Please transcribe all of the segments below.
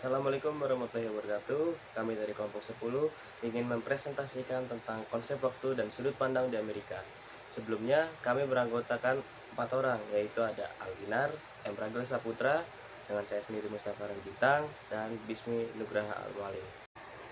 Assalamualaikum warahmatullahi wabarakatuh. Kami dari kelompok 10 ingin mempresentasikan tentang konsep waktu dan sudut pandang di Amerika. Sebelumnya, kami beranggotakan 4 orang, yaitu ada Alwinar, M. Ragil Saputra, dengan saya sendiri Mustafa Bintang, dan Bismi Nugraha Al-Mualim.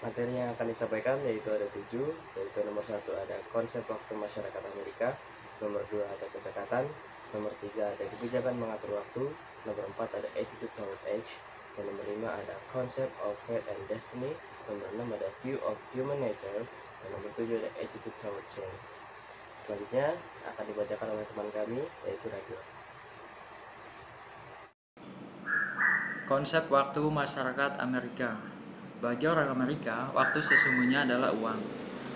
Materi yang akan disampaikan yaitu ada 7, yaitu nomor 1 ada konsep waktu masyarakat Amerika, nomor 2 ada kecekatan, nomor 3 ada kebijakan mengatur waktu, nomor 4 ada attitude toward age, dan nomor 5 ada concept of fate and destiny, nomor 6 ada view of human nature, dan nomor 7 ada attitude toward change. Selanjutnya akan dibacakan oleh teman kami yaitu Ragil. Konsep waktu masyarakat Amerika. Bagi orang Amerika, waktu sesungguhnya adalah uang.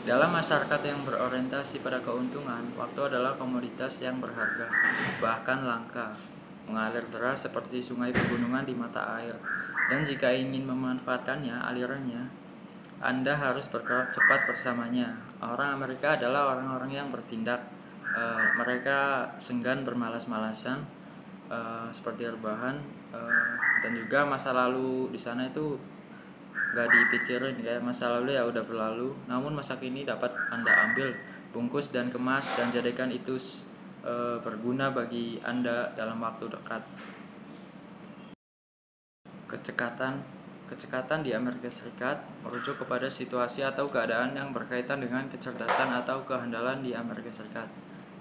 Dalam masyarakat yang berorientasi pada keuntungan, waktu adalah komoditas yang berharga, bahkan langka, mengalir deras seperti sungai pegunungan di mata air. Dan jika ingin memanfaatkannya, alirannya, Anda harus bergerak cepat bersamanya. Orang Amerika adalah orang-orang yang bertindak. Mereka senggan bermalas-malasan, seperti rebahan, dan juga masa lalu di sana itu gak dipikirin, kayak masa lalu ya udah berlalu. Namun masa kini dapat Anda ambil, bungkus dan kemas, dan jadikan itu berguna bagi Anda dalam waktu dekat. Kecekatan di Amerika Serikat merujuk kepada situasi atau keadaan yang berkaitan dengan kecerdasan atau kehandalan di Amerika Serikat.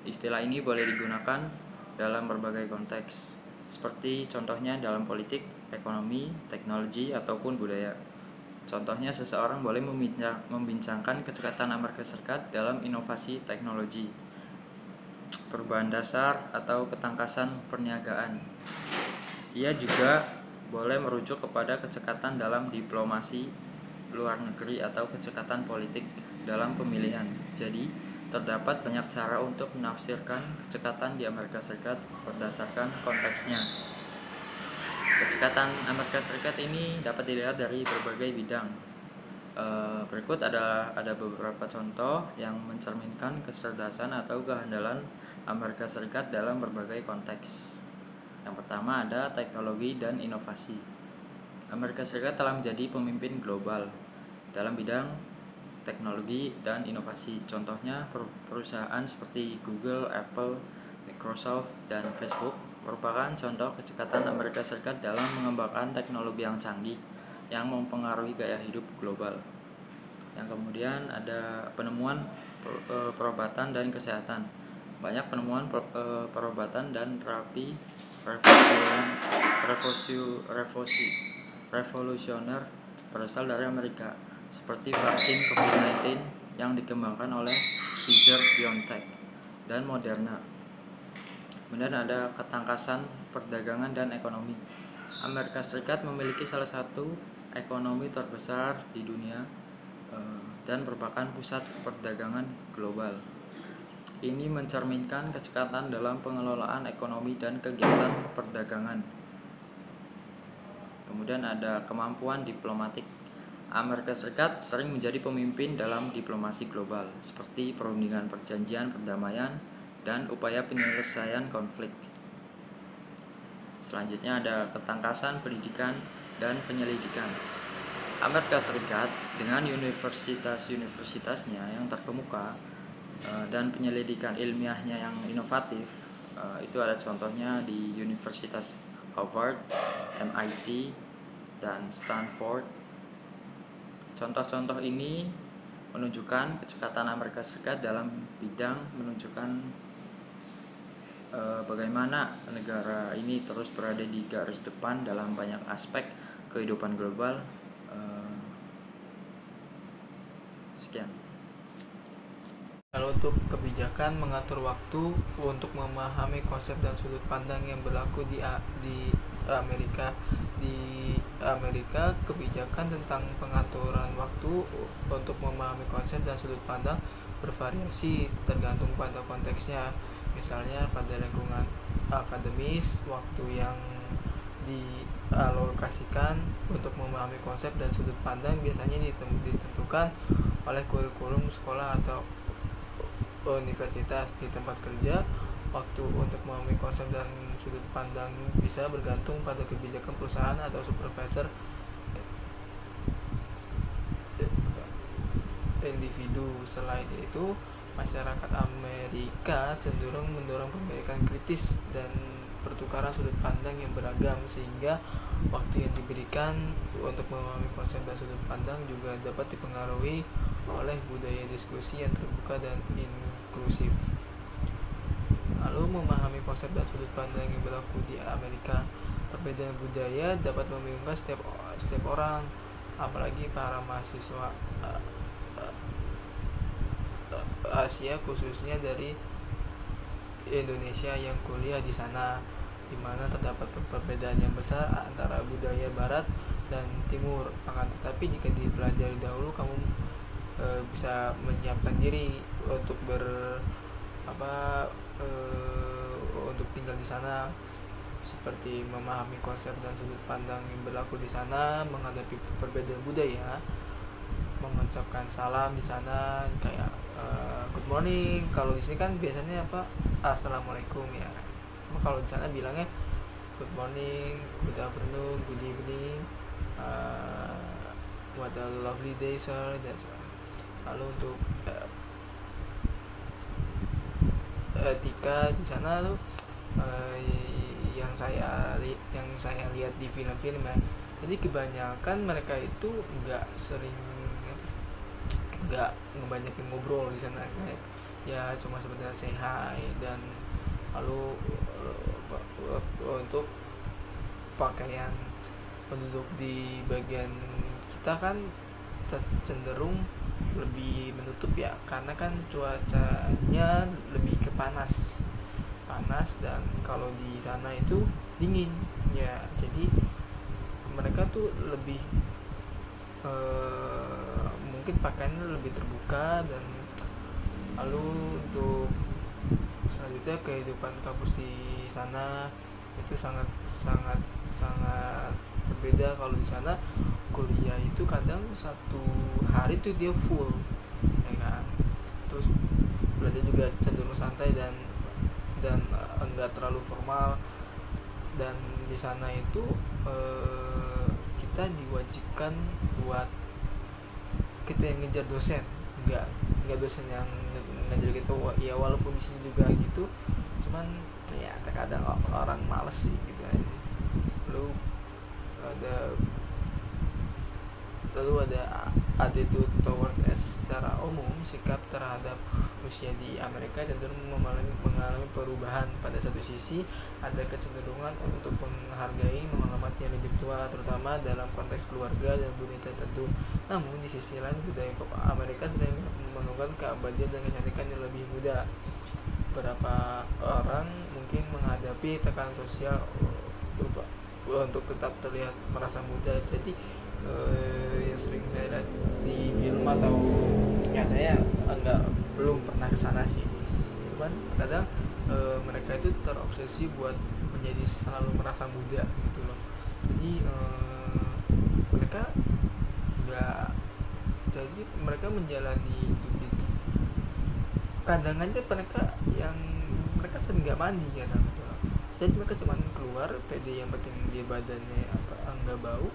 Istilah ini boleh digunakan dalam berbagai konteks, seperti contohnya dalam politik, ekonomi, teknologi, ataupun budaya. Contohnya, seseorang boleh membincangkan kecekatan Amerika Serikat dalam inovasi teknologi, perubahan dasar, atau ketangkasan perniagaan. Ia juga boleh merujuk kepada kecekatan dalam diplomasi luar negeri atau kecekatan politik dalam pemilihan. Jadi, terdapat banyak cara untuk menafsirkan kecekatan di Amerika Serikat berdasarkan konteksnya. Kecekatan Amerika Serikat ini dapat dilihat dari berbagai bidang. Berikut ada beberapa contoh yang mencerminkan kecerdasan atau kehandalan Amerika Serikat dalam berbagai konteks. Yang pertama ada teknologi dan inovasi. Amerika Serikat telah menjadi pemimpin global dalam bidang teknologi dan inovasi. Contohnya perusahaan seperti Google, Apple, Microsoft, dan Facebook merupakan contoh kecekatan Amerika Serikat dalam mengembangkan teknologi yang canggih yang mempengaruhi gaya hidup global. Yang kemudian ada penemuan perobatan dan kesehatan. Banyak penemuan perobatan dan terapi revolusioner berasal dari Amerika, seperti vaksin COVID-19 yang dikembangkan oleh Pfizer-BioNTech dan Moderna. Kemudian ada ketangkasan perdagangan dan ekonomi. Amerika Serikat memiliki salah satu ekonomi terbesar di dunia dan merupakan pusat perdagangan global. Ini mencerminkan kecekatan dalam pengelolaan ekonomi dan kegiatan perdagangan. Kemudian ada kemampuan diplomatik. Amerika Serikat sering menjadi pemimpin dalam diplomasi global, seperti perundingan perjanjian perdamaian dan upaya penyelesaian konflik. Selanjutnya ada ketangkasan pendidikan dan penyelidikan. Amerika Serikat dengan universitas-universitasnya yang terkemuka dan penyelidikan ilmiahnya yang inovatif, itu ada contohnya di Universitas Harvard, MIT, dan Stanford. Contoh-contoh ini menunjukkan kecekatan Amerika Serikat dalam bidang menunjukkan bagaimana negara ini terus berada di garis depan dalam banyak aspek kehidupan global. Sekian. Kalau untuk kebijakan mengatur waktu, untuk memahami konsep dan sudut pandang yang berlaku di Amerika. Di Amerika, kebijakan tentang pengaturan waktu untuk memahami konsep dan sudut pandang bervariasi tergantung pada konteksnya. Misalnya pada lingkungan akademis, waktu yang dialokasikan untuk memahami konsep dan sudut pandang biasanya ditentukan oleh kurikulum sekolah atau universitas. Di tempat kerja, waktu untuk memahami konsep dan sudut pandang bisa bergantung pada kebijakan perusahaan atau supervisor individu. Selain itu, masyarakat Amerika cenderung mendorong pemikiran kritis dan pertukaran sudut pandang yang beragam, sehingga waktu yang diberikan untuk memahami konsep dan sudut pandang juga dapat dipengaruhi oleh budaya diskusi yang terbuka dan inklusif. Lalu memahami konsep dan sudut pandang yang berlaku di Amerika. Perbedaan budaya dapat membingungkan setiap orang, apalagi para mahasiswa Asia, khususnya dari Indonesia yang kuliah di sana, di mana terdapat perbedaan yang besar antara budaya Barat dan Timur. Akan tetapi jika dipelajari dahulu, kamu bisa menyiapkan diri untuk untuk tinggal di sana, seperti memahami konsep dan sudut pandang yang berlaku di sana, menghadapi perbedaan budaya, mengucapkan salam di sana kayak good morning. Kalau di sini kan biasanya assalamualaikum ya. Cuma kalau di sana bilangnya good morning, good afternoon, good evening, what a lovely day sir. Lalu untuk etika di sana tuh yang saya lihat di film-film ya, jadi kebanyakan mereka itu nggak ngebanyakin ngobrol di sana, ya cuma sebentar say hi. Dan lalu untuk pakaian penduduk di bagian kita kan cenderung lebih menutup ya, karena kan cuacanya lebih ke panas, dan kalau di sana itu dingin ya, jadi mereka tuh lebih mungkin pakaiannya lebih terbuka. Dan lalu untuk selanjutnya, kehidupan kampus di sana itu sangat berbeda. Kalau di sana kuliah itu kadang satu hari itu dia full ya kan, terus belajar juga cenderung santai dan enggak terlalu formal. Dan di sana itu kita diwajibkan buat kita yang ngejar dosen, enggak dosen yang ngajar kita ya, walaupun di sini juga gitu, cuman ya terkadang orang males sih gitu aja. Lalu ada attitude toward secara umum, sikap terhadap usia di Amerika cenderung mengalami perubahan. Pada satu sisi ada kecenderungan untuk menghargai, menghormati yang lebih tua, terutama dalam konteks keluarga dan budaya tertentu. Namun di sisi lain, budaya Amerika sedang menemukan keabadian dan kecantikan yang lebih muda. Beberapa orang mungkin menghadapi tekanan sosial untuk tetap terlihat merasa muda. Jadi yang sering saya lihat di film, atau ya saya belum pernah kesana sih, cuman kadang mereka itu terobsesi buat menjadi selalu merasa muda gitu loh. Jadi mereka menjalani hidup itu, kadang aja mereka sering nggak mandi kan gitu loh. Jadi mereka cuma keluar pede, yang penting dia badannya nggak bau,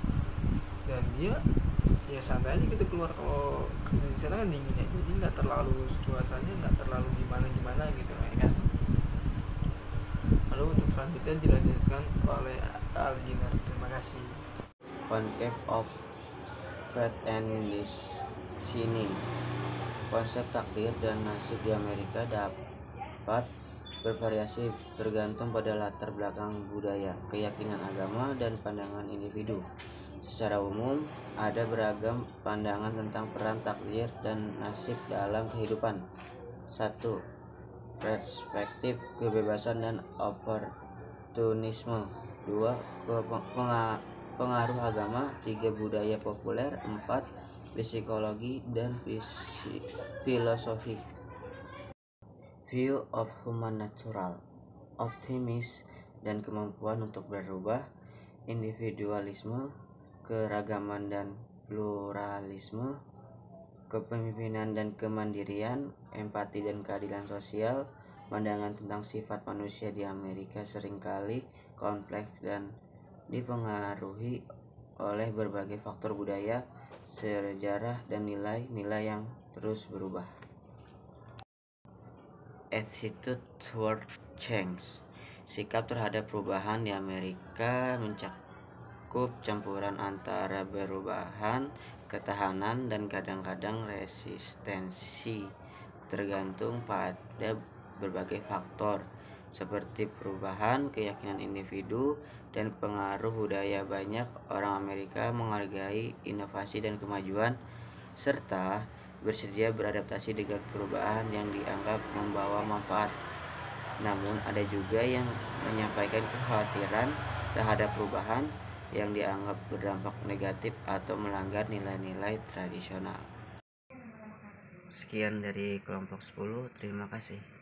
dan dia ya santai aja gitu keluar. Kalau di sana kan dingin ya, jadi nggak terlalu, cuacanya nggak terlalu gimana gitu ya kan. Lalu untuk selanjutnya dilanjutkan oleh Alginar. Terima kasih. Concept of fate and destiny. Konsep takdir dan nasib di Amerika dapat bervariasi bergantung pada latar belakang budaya, keyakinan agama, dan pandangan individu. Secara umum, ada beragam pandangan tentang peran takdir dan nasib dalam kehidupan. 1. Perspektif kebebasan dan oportunisme. 2. Pengaruh agama. 3. Budaya populer. 4. Psikologi dan filosofi. View of human natural. Optimism dan kemampuan untuk berubah. Individualisme, keragaman dan pluralisme, kepemimpinan dan kemandirian, empati dan keadilan sosial. Pandangan tentang sifat manusia di Amerika seringkali kompleks dan dipengaruhi oleh berbagai faktor budaya, sejarah, dan nilai-nilai yang terus berubah. Attitude toward change. Sikap terhadap perubahan di Amerika mencakup campuran antara perubahan, ketahanan, dan kadang-kadang resistensi, tergantung pada berbagai faktor seperti perubahan keyakinan individu dan pengaruh budaya. Banyak orang Amerika menghargai inovasi dan kemajuan serta bersedia beradaptasi dengan perubahan yang dianggap membawa manfaat. Namun ada juga yang menyampaikan kekhawatiran terhadap perubahan yang dianggap berdampak negatif atau melanggar nilai-nilai tradisional. Sekian dari kelompok 10, terima kasih.